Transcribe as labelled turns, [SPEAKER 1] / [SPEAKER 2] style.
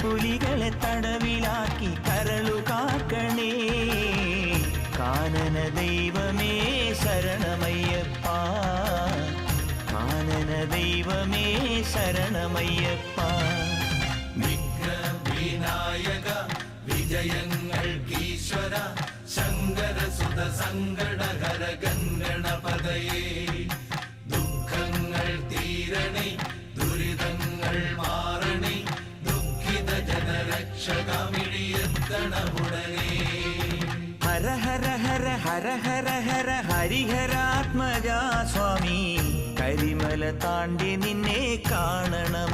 [SPEAKER 1] പുലികളെ തടവിലാക്കി കരളു കാക്കണേ. കാനന ദൈവമേ ശരണമയ്യപ്പ, കാനന ദൈവമേ ശരണമയ്യപ്പ.
[SPEAKER 2] വിഘ്നവിനായക വിജയങ്ങൾക്കീശ്വര ശങ്കരസുത സങ്കടഹര ഗംഗണപതയേ. ദുഃഖങ്ങൾ തീരണേ ദുരിതങ്ങൾ മാറണേ ദുഃഖിത ജനരക്ഷകമിഴിയെത്തണമുടനേ.
[SPEAKER 1] ഹര ഹര ഹര ഹര ഹര ഹര ഹരിഹരാത്മജാ സ്വാമി, കരിമല താണ്ടി നിന്നെ കാണണമ